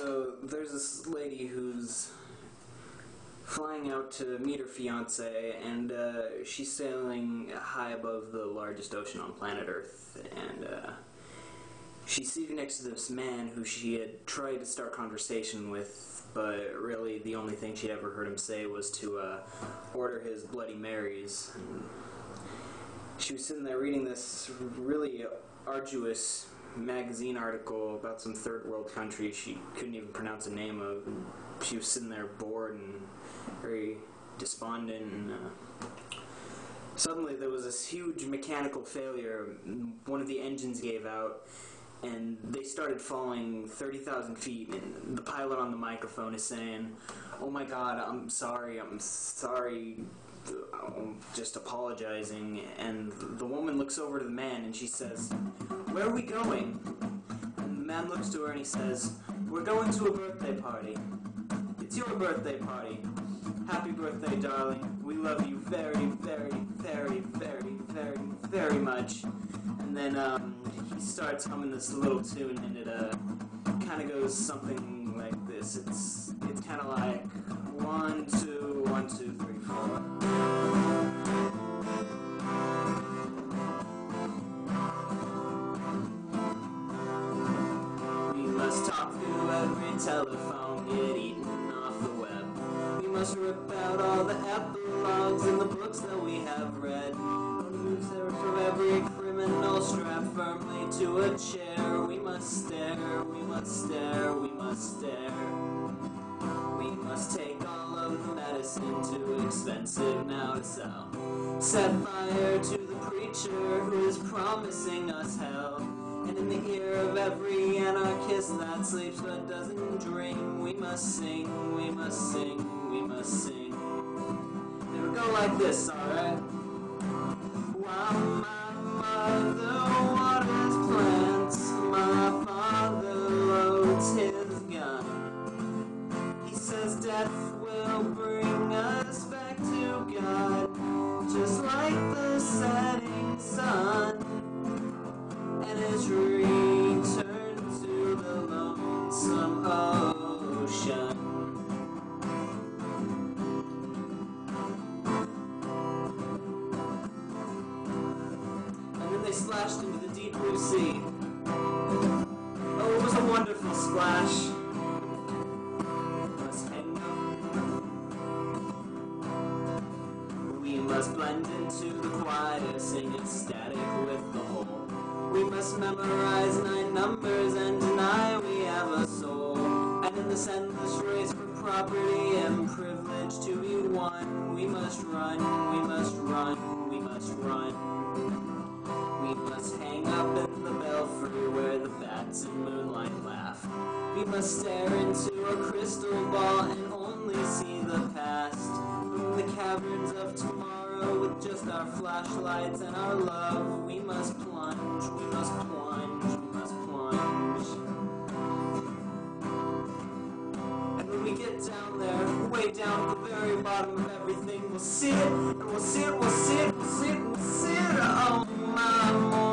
So there's this lady who's flying out to meet her fiance, and she's sailing high above the largest ocean on planet Earth, and she's seated next to this man who she had tried to start conversation with, but really the only thing she'd ever heard him say was to order his Bloody Marys. And she was sitting there reading this really arduous magazine article about some third world country she couldn't even pronounce the name of. And she was sitting there bored and very despondent, and suddenly there was this huge mechanical failure. One of the engines gave out and they started falling 30,000 feet, and the pilot on the microphone is saying, "Oh my God, I'm sorry, I'm just apologizing." And the woman looks over to the man and she says, "Where are we going?" And the man looks to her and he says, "We're going to a birthday party. It's your birthday party. Happy birthday, darling. We love you very, very, very, very, very, very much." And then he starts humming this little tune, and it kind of goes something like this. It's kind of like 1, 2, 1, 2, 3, 4. We must talk through every telephone, get eaten off the web. We must rip out all the epilogues in the books that we have read. Remove from every criminal strapped firmly to a chair. We must stare, we must stare, we must stare. We must take all of the medicine, too expensive now to sell. Set fire to the preacher who is promising us hell. And in the ear of every anarchist that sleeps but doesn't dream, we must sing, we must sing, we must sing. It'll go like this, alright? While my mother waters plants, my father loads his gun. He says death will bring us back to God, just like the setting sun, and his return to the lonesome ocean. And then they splashed into the deep blue sea. Oh, it was a wonderful splash. Must hang up. We must blend into the choir, sing ecstatic with the whole. We must memorize 9 numbers and deny we have a soul. And in this endless race for property and privilege to be won, we must run, we must run, we must run. We must hang up in the belfry where the bats in moonlight laugh. We must stare into a crystal ball and only see the past. From the caverns of tomorrow with just our flashlights and our love, we must plunge, we must plunge, we must plunge. And when we get down there, way down at the very bottom of everything, we'll see it, and we'll see it, we'll see it, we'll see it, we'll see it. Oh my